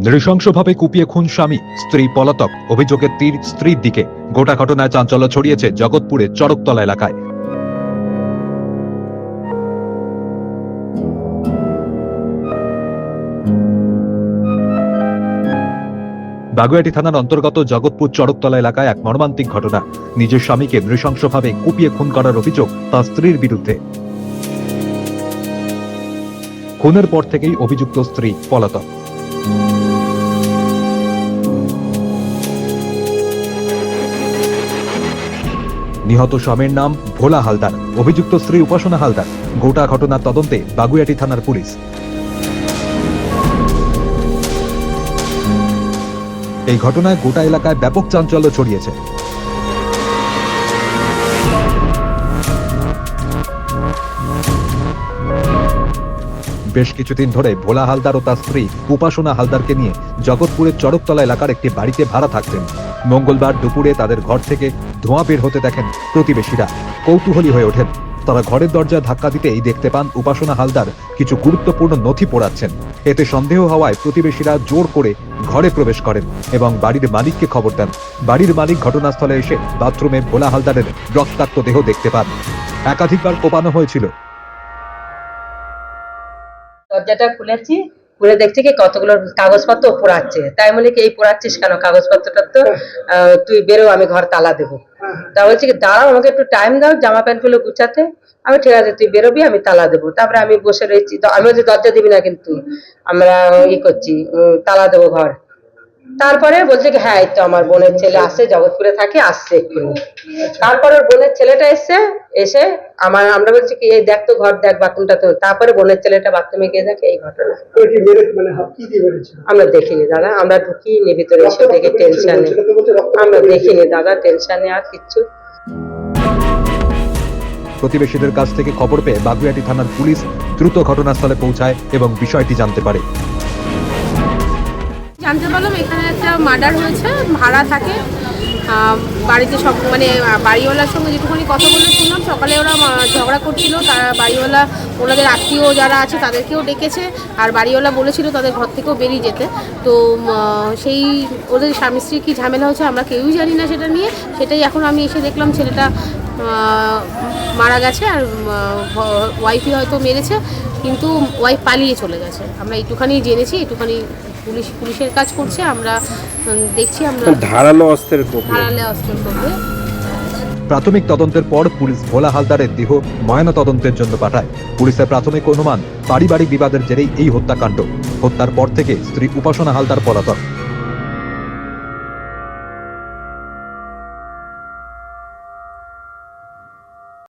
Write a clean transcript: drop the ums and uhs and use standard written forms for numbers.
নৃশংসভাবে কুপিয়ে খুন স্বামী, স্ত্রী পলাতক, অভিযোগের তীর স্ত্রীর দিকে। গোটা ঘটনায় চাঞ্চল্য ছড়িয়েছে জগৎপুরের চড়কতলা এলাকায়। বাগুইআটি থানার অন্তর্গত জগৎপুর চড়কতলা এলাকায় এক মর্মান্তিক ঘটনা। নিজের স্বামীকে নৃশংসভাবে কুপিয়ে খুন করার অভিযোগ তার স্ত্রীর বিরুদ্ধে। খুনের পর থেকেই অভিযুক্ত স্ত্রী পলাতক। নিহত স্বামীর নাম ভোলা হালদার, অভিযুক্ত স্ত্রী উপাসনা হালদার। গোটা ঘটনার তদন্তে বাগুইআটি থানার পুলিশ। এই ঘটনায় গোটা এলাকায় ব্যাপক চাঞ্চল্য ছড়িয়েছে। বেশ কিছুদিন ধরে ভোলা হালদার ও তার স্ত্রী উপাসনা হালদারকে নিয়ে জগৎপুরের চড়কতলা এলাকার একটি বাড়িতে ভাড়া থাকতেন। মঙ্গলবার দুপুরে তাদের ঘর থেকে ধোঁয়া বের হতে দেখেন প্রতিবেশীরা। কৌতূহলী হয়ে ওঠেন। তারা ঘরের দরজায় ধাক্কা দিতেই দেখতে পান উপাসনা হালদার কিছু গুরুত্বপূর্ণ নথি পোড়াচ্ছেন। এতে সন্দেহ হওয়ায় প্রতিবেশীরা জোর করে ঘরে প্রবেশ করেন এবং বাড়ির মালিককে খবর দেন। বাড়ির মালিক ঘটনাস্থলে এসে বাথরুমে ভোলা হালদারের রক্তাক্ত দেহ দেখতে পান। একাধিকবার কোপানো হয়েছিল। দরজাটা খুলেছি, খুলে দেখছি কি কতগুলো কাগজপত্র পোড়াচ্ছে। তাই বলে কি এই পোড়াচ্ছিস কেন কাগজপত্রটা, তো তুই বেরো, আমি ঘর তালা দেবো। তা বলছি কি দাঁড়াও, আমাকে একটু টাইম দাও জামা প্যান্ট গুলো গুছাতে। আমি ঠিক আছে তুই বেরোবি, আমি তালা দেবো। তারপরে আমি বসে রয়েছি, আমি বলছি দরজা দিবি না কিন্তু আমরা করছি, তালা দেবো ঘর। তারপরে বলছে কি হ্যাঁ এই তো আমার বোনের ছেলে আসছে, জগৎপুরে থাকে, আসছে এক্ষুনি। তারপরে বোনের ছেলেটা এসে আমরা বলছি কি এই দেখ তো ঘর দেখ, বাথরুমটা তো। তারপরে বোনের ছেলেটা বাথরুমে গিয়ে দেখে এই ঘটনা। আমরা দেখিনি দাদা, আমরা ঢুকিনি ভিতরে, এসে দেখে টেনশনে আমরা দেখিনি দাদা, টেনশনে আর কিচ্ছু। প্রতিবেশীদের কাছ থেকে খবর পেয়ে বাগুইআটি থানার পুলিশ দ্রুত ঘটনাস্থলে পৌঁছায় এবং বিষয়টি জানতে পারে। জানতে পারলাম এখানে একটা মার্ডার হয়েছে, ভাড়া থাকে বাড়িতে। সব মানে বাড়িওয়ালার সঙ্গে যেটুকুনি কথা বলে শুনলাম, সকালে ওরা ঝগড়া করছিল। তারা বাড়িওয়ালা ওনাদের আত্মীয় যারা আছে তাদেরকেও ডেকেছে, আর বাড়িওয়ালা বলেছিল তাদের ঘর থেকেও বেরিয়ে যেতে। তো সেই ওদের স্বামী স্ত্রী কী ঝামেলা হচ্ছে আমরা কেউই জানি না সেটা নিয়ে। সেটাই এখন আমি এসে দেখলাম ছেলেটা মারা গেছে, আর ওয়াইফই হয়তো মেরেছে, কিন্তু ওয়াইফ পালিয়ে চলে গেছে। আমরা একটুখানি জেনেছি, একটুখানি পুলিশের কাজ করছে, আমরা দেখছি। আমরা ধারালো অস্ত্রের করবে। প্রাথমিক তদন্তের পর পুলিশ ভোলা হালদারের দেহ ময়না তদন্তের জন্য পাঠায়। পুলিশের প্রাথমিক অনুমান পারিবারিক বিবাদের জেরেই এই হত্যাকাণ্ড। হত্যার পর থেকে স্ত্রী উপাসনা হালদার পলাতক।